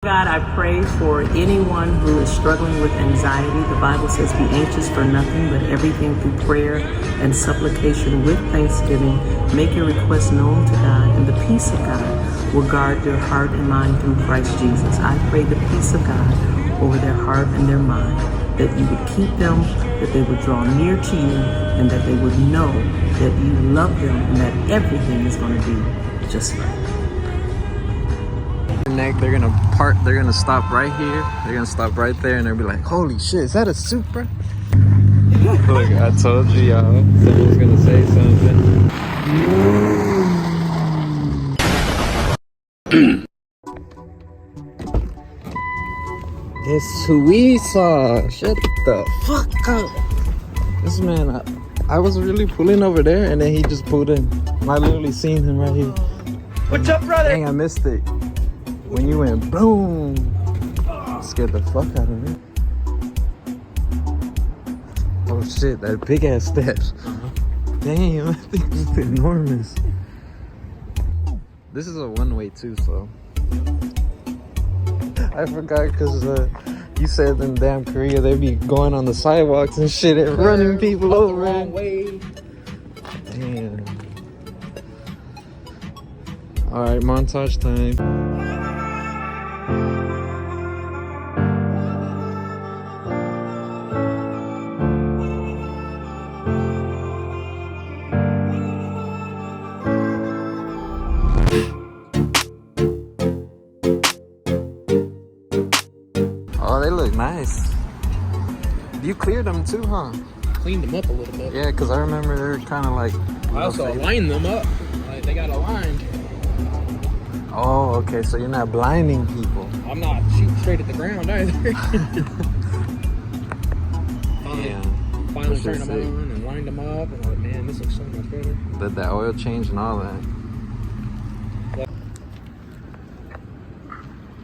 God, I pray for anyone who is struggling with anxiety. The Bible says, be anxious for nothing, but everything through prayer and supplication with thanksgiving. Make your requests known to God, and the peace of God will guard your heart and mind through Christ Jesus. I pray the peace of God over their heart and their mind, that you would keep them, that they would draw near to you, and that they would know that you love them and that everything is going to be just right. They're gonna stop right here, they're gonna stop right there, and they'll be like, holy shit, is that a Supra? Look, I told you, y'all, someone's gonna say something. It's who we saw. Shut the fuck up. This man, I was really pulling over there, and then he just pulled in. I literally seen him right here. What's up, brother? Dang, I missed it. When you went boom, scared the fuck out of me. Oh shit, that big ass steps. Damn, that thing is enormous. This is a one-way too, so. I forgot because you said in damn Korea they be going on the sidewalks and shit and running people over. The wrong way. Damn. Alright, montage time. Oh, they look nice. You cleared them too, huh? Cleaned them up a little bit. Yeah, because I remember they were kind of like... I also aligned them up. Like, they got aligned. Oh, okay, so you're not blinding people. I'm not shooting straight at the ground either. Finally turned them on and lined them up. And like, man, this looks so much better. Did that oil change and all that.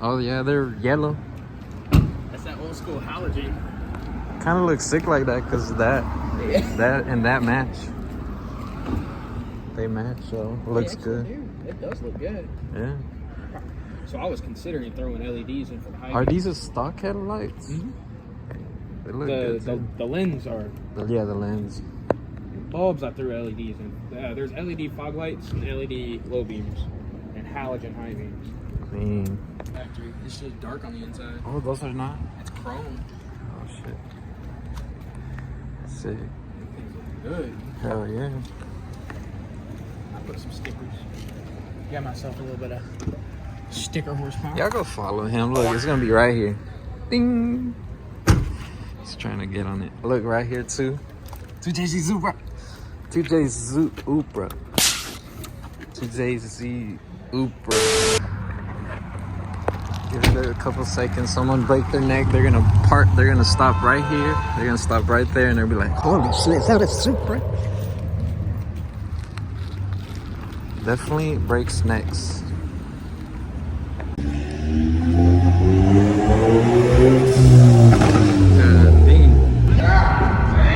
Oh, yeah, they're yellow. That's that old school halogen. Kind of looks sick like that because that and that match. They match, so it looks good. It does look good. Yeah. So I was considering throwing LEDs in for the high. Are these a stock headlights? Mm-hmm. They look good. The lens are. Yeah, the lens. Bulbs I threw LEDs in. There's LED fog lights and LED low beams and halogen high beams. Clean. Factory. It's just dark on the inside. Oh, those are not? It's chrome. Oh, shit. Sick. Things look good. Hell yeah. I put some stickers. Got myself a little bit of sticker horsepower. Y'all go follow him. Look, it's gonna be right here. Ding. He's trying to get on it. Look, right here too. 2JZ Supra. 2JZ Supra. 2JZ Supra. Give it a couple seconds. Someone break their neck. They're gonna park. They're gonna stop right here. They're gonna stop right there, and they'll be like, "Holy shit, is that a Supra?" Definitely breaks necks.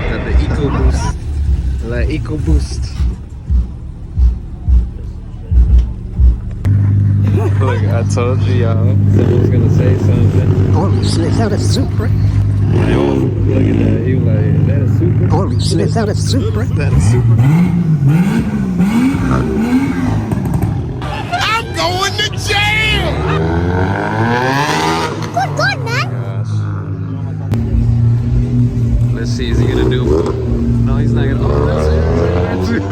Got the EcoBoost. La EcoBoost. Look, I told you, y'all. Someone's gonna say something. Holy shit, is that a Supra? Look at that. He was like, is that a Supra? Holy shit, is that a Supra? Is that a Supra? I'm going to jail! Good God, man! Gosh. Let's see, is he gonna do it? No, he's not gonna. Oh, that's it.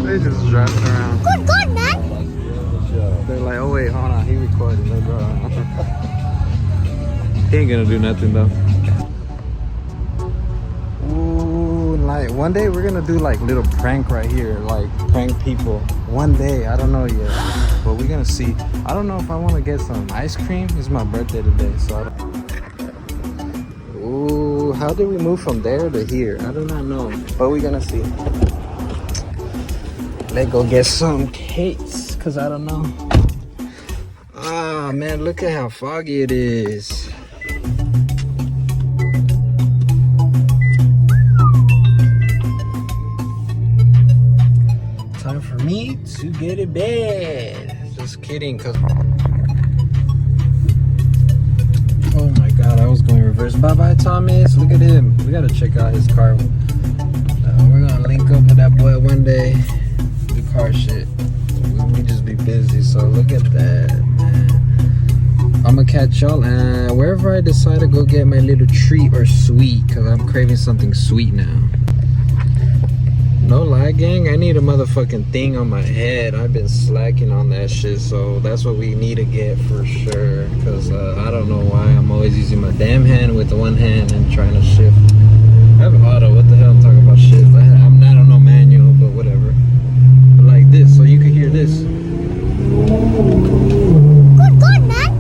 They just driving around. Good God, man! They're like, oh wait, hold on, he recorded. Let's go. He ain't gonna do nothing though. Ooh, like one day we're gonna do like little prank right here, like prank people. One day, I don't know yet, but we're gonna see. I don't know if I want to get some ice cream. It's my birthday today, so I don't. Ooh, how did we move from there to here? I do not know, but we're gonna see. Let's go get some cakes, cause I don't know. Ah, man, look at how foggy it is. Time for me to get in bed. Just kidding, cause cars. Bye-bye, Thomas. Look at him. We gotta check out his car. We're gonna link up with that boy one day. Do car shit. We just be busy, so look at that, man. I'm gonna catch y'all wherever I decide to go get my little treat or sweet, because I'm craving something sweet now. No lie, gang, I need a motherfucking thing on my head. I've been slacking on that shit, so that's what we need to get for sure. Because I don't know why I'm always using my damn hand with one hand and trying to shift. I have an auto, what the hell I'm talking about shit. I'm not on no manual, but whatever. But like this, so you can hear this. Good, man.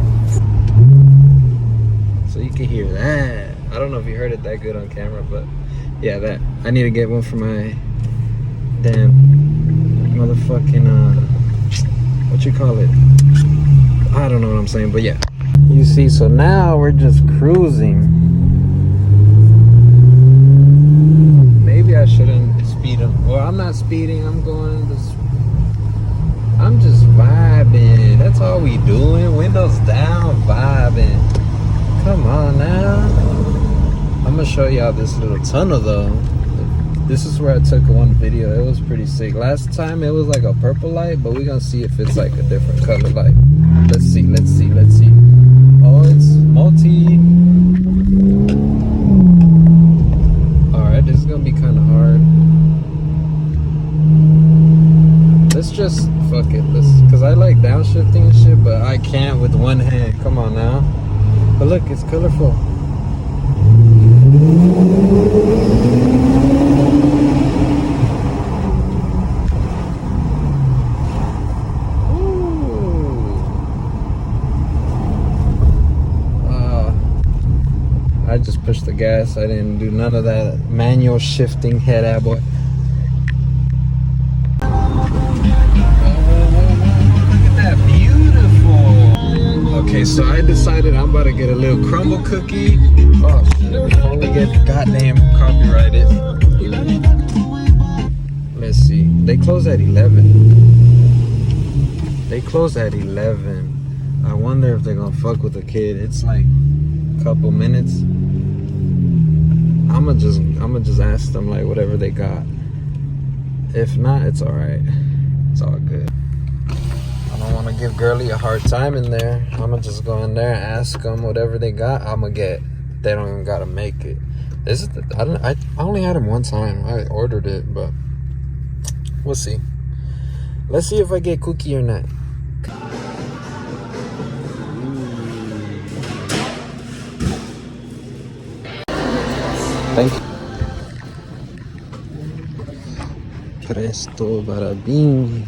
So you can hear that. I don't know if you heard it that good on camera, but yeah, that. I need to get one for my damn motherfucking what you call it? I don't know what I'm saying, but yeah. You see, so now we're just cruising. Maybe I shouldn't speed up. Well, I'm not speeding. I'm just vibing. That's all we doing. Windows down, vibing. Come on now. I'm gonna show y'all this little tunnel though. This is where I took one video. It was pretty sick. Last time it was like a purple light, but we're gonna see if it's like a different color light. Let's see. Oh, it's multi. Alright, this is gonna be kind of hard. Let's just fuck it. Cause I like downshifting and shit, but I can't with one hand. Come on now. But look, it's colorful. I just pushed the gas. I didn't do none of that manual shifting head ab boy. Okay, so I decided I'm about to get a little crumble cookie. Oh shit, before we get goddamn copyrighted. Let's see. They close at 11. I wonder if they're gonna fuck with the kid. It's like a couple minutes. I'ma just ask them like whatever they got. If not, it's alright. It's all good. I don't want to give girly a hard time in there. I'm gonna just go in there and ask them whatever they got. I'm gonna get. They don't even gotta make it. This is I only had them one time. I ordered it, but we'll see. Let's see if I get cookie or not. Thank you. Presto barabim.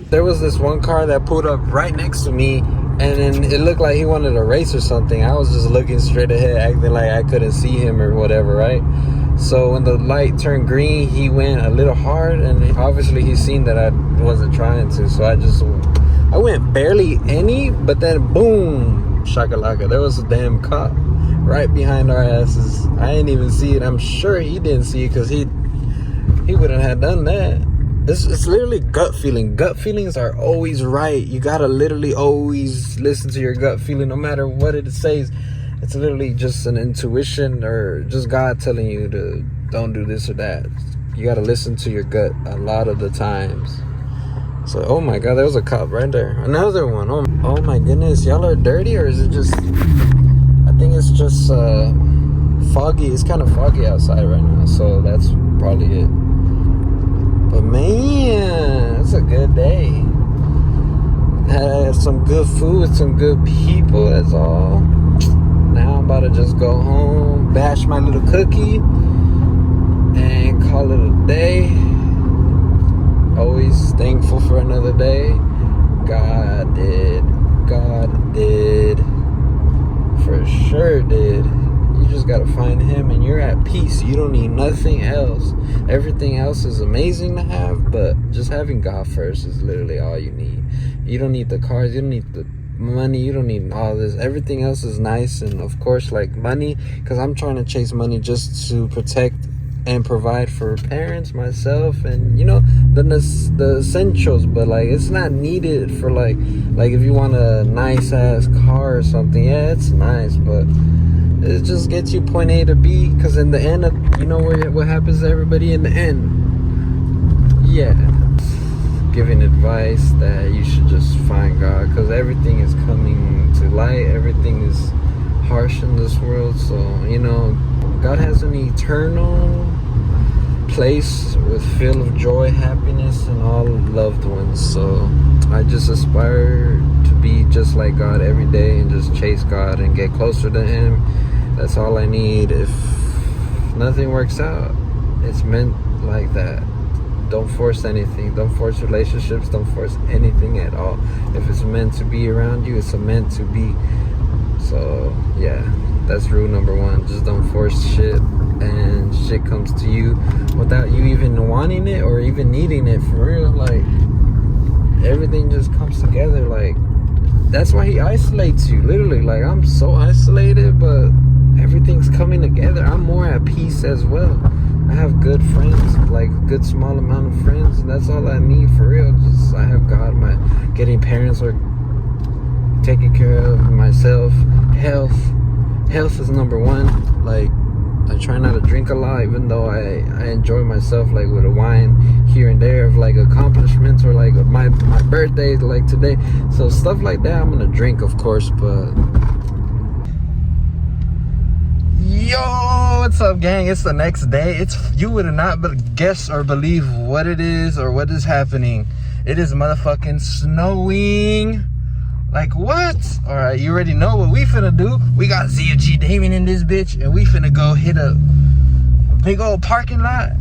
There was this one car that pulled up right next to me, and then it looked like he wanted to race or something. I was just looking straight ahead, acting like I couldn't see him or whatever, right? So when the light turned green, he went a little hard, and obviously he's seen that I wasn't trying to, so I went barely any, but then boom, shakalaka, there was a damn cop right behind our asses. I didn't even see it. I'm sure he didn't see it, because he wouldn't have done that. It's literally gut feeling. Gut feelings are always right. You gotta literally always listen to your gut feeling, no matter what it says. It's literally just an intuition, or just God telling you to don't do this or that. You gotta listen to your gut a lot of the times. So, oh my God, there was a cop right there. Another one. Oh my goodness, y'all are dirty, or is it just? I think it's just foggy. It's kind of foggy outside right now, so that's probably it. But man, it's a good day. Had some good food with some good people, that's all. Now I'm about to just go home, bash my little cookie, and call it a day. Always thankful for another day. God did. For sure did. You just gotta find him and you're at peace. You don't need nothing else. Everything else is amazing to have, but just having God first is literally all you need. You don't need the cars, you don't need the money, you don't need all this. Everything else is nice, and of course, like money, because I'm trying to chase money just to protect and provide for parents, myself, and you know, the essentials. But like, it's not needed for like if you want a nice ass car or something. Yeah, it's nice, but It just gets you point A to B, because in the end, you know what happens to everybody in the end. Yeah, giving advice that you should just find God, because everything is coming to light. Everything is harsh in this world. So, you know, God has an eternal place with filled of joy, happiness, and all loved ones. So I just aspire to be just like God every day and just chase God and get closer to Him. That's all I need. If nothing works out, it's meant like that. Don't force anything. Don't force relationships. Don't force anything at all. If it's meant to be around you, it's meant to be. So yeah, that's rule number one. Just don't force shit, and shit comes to you without you even wanting it or even needing it, for real. Like, everything just comes together. Like, that's why He isolates you, literally. Like, I'm so isolated, but everything's coming together. I'm more at peace as well. I have good friends, like a good small amount of friends, and that's all I need, for real. Just, I have God. My getting parents are taking care of myself. Health is number one. Like, I try not to drink a lot, even though I enjoy myself, like with a wine here and there of like accomplishments, or like my birthday, like today. So stuff like that I'm gonna drink, of course. But yo, what's up, gang? It's the next day. You would not guess or believe what it is or what is happening. It is motherfucking snowing. Like, what? All right, you already know what we finna do. We got zfg.Damian in this bitch, and we finna go hit a big old parking lot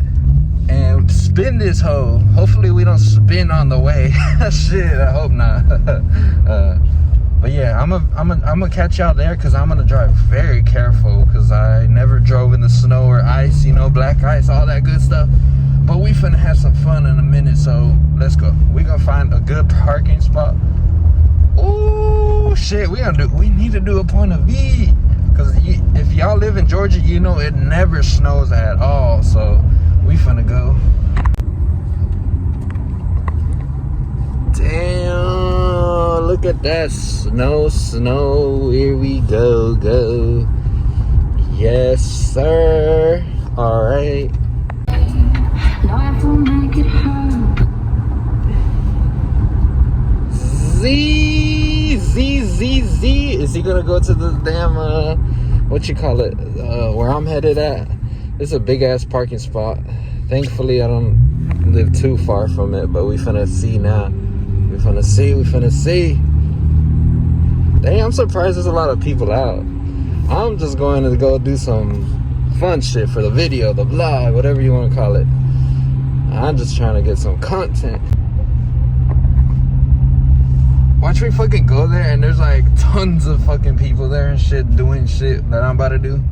and spin this hoe. Hopefully we don't spin on the way. Shit, I hope not. But yeah, I'm gonna catch y'all there, because I'm gonna drive very careful, because I never drove in the snow or ice, you know, black ice, all that good stuff. But we finna have some fun in a minute, so let's go. We gonna find a good parking spot. Oh shit, we need to do a point of V, because if y'all live in Georgia, you know it never snows at all. So we finna go. Damn, look at that snow. Here we go. Yes sir. All right. Z. Is he gonna go to the damn what you call it, where I'm headed at? It's a big ass parking spot. Thankfully I don't live too far from it, but we finna see now. We finna see. Dang, I'm surprised there's a lot of people out. I'm just going to go do some fun shit for the video, the vlog, whatever you want to call it. I'm just trying to get some content. Watch me fucking go there and there's like tons of fucking people there and shit doing shit that I'm about to do.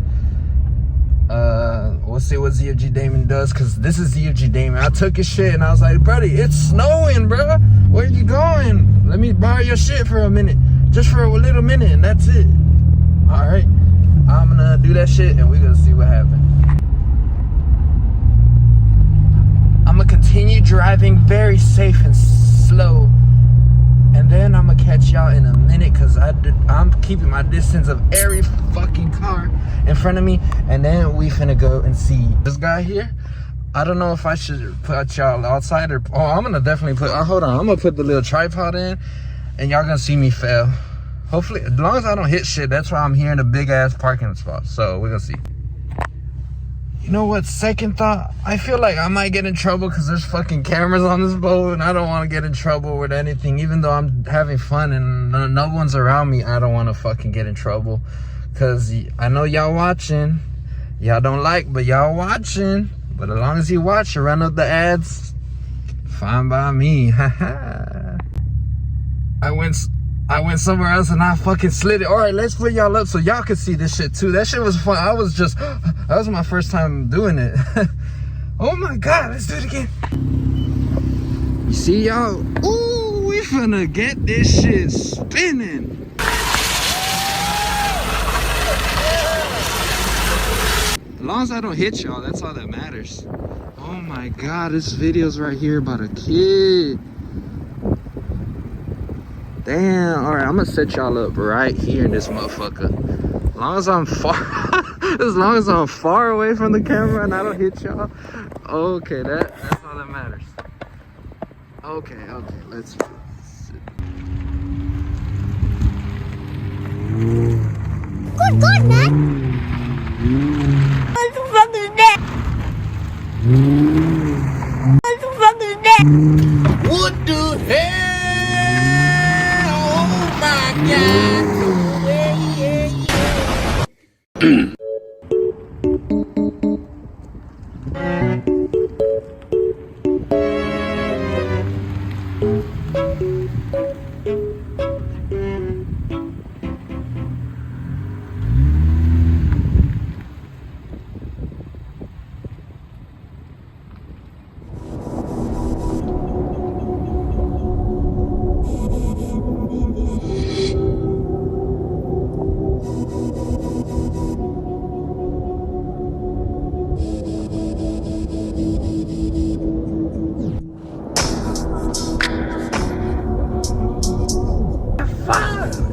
We'll see what zfg.Damian does, because this is zfg.Damian. I took his shit and I was like, buddy, it's snowing, bro. Where you going? Let me borrow your shit for a minute. Just for a little minute, and that's it. Alright. I'm gonna do that shit and we're gonna see what happens. I'm gonna continue driving very safe and slow. And then I'm gonna catch y'all in a minute, because I'm keeping my distance of every fucking car in front of me. And then we finna go and see this guy here. I don't know if I should put y'all outside or... Oh, I'm gonna definitely put... hold on. I'm gonna put the little tripod in, and y'all gonna see me fail. Hopefully, as long as I don't hit shit. That's why I'm here in a big-ass parking spot. So, we're gonna see. You know what? Second thought, I feel like I might get in trouble because there's fucking cameras on this boat, and I don't want to get in trouble with anything. Even though I'm having fun and no one's around me, I don't want to fucking get in trouble, because I know y'all watching. Y'all don't like, but y'all watching. But as long as you watch, you run up the ads, fine by me. I went somewhere else and I fucking slid it. All right, let's put y'all up so y'all can see this shit too. That shit was fun. That was my first time doing it. Oh my God, let's do it again. You see y'all? Ooh, we finna get this shit spinning. As long as I don't hit y'all, that's all that matters. Oh my God, this video's right here about a kid. Damn, all right, I'm gonna set y'all up right here in this motherfucker. As long as I'm far, as long as I'm far away from the camera and I don't hit y'all. Okay, that's all that matters. Okay, let's. Good God, man! What the fuck is that? What the fuck is that? What the hell? Oh my God!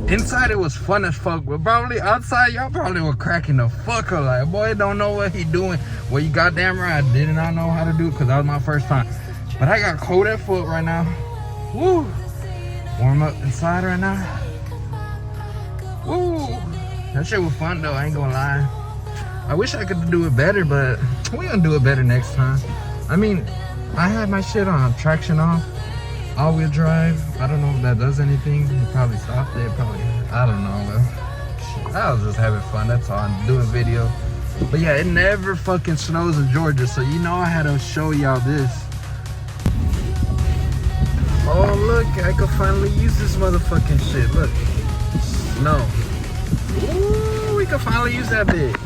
Inside it was fun as fuck, but probably outside y'all probably were cracking the fuck up. Like, boy, don't know what he doing. Well, you goddamn right, I did not know how to do it because that was my first time. But I got cold at foot right now. Woo! Warm up inside right now. Woo! That shit was fun though, I ain't gonna lie. I wish I could do it better, but we gonna do it better next time. I mean, I had my shit on, traction off. All-wheel drive. I don't know if that does anything. He probably stopped it. Probably. I don't know. I was just having fun. That's all. I'm doing video. But yeah, it never fucking snows in Georgia, so you know I had to show y'all this. Oh look, I can finally use this motherfucking shit. Look, snow. Ooh, we can finally use that bit.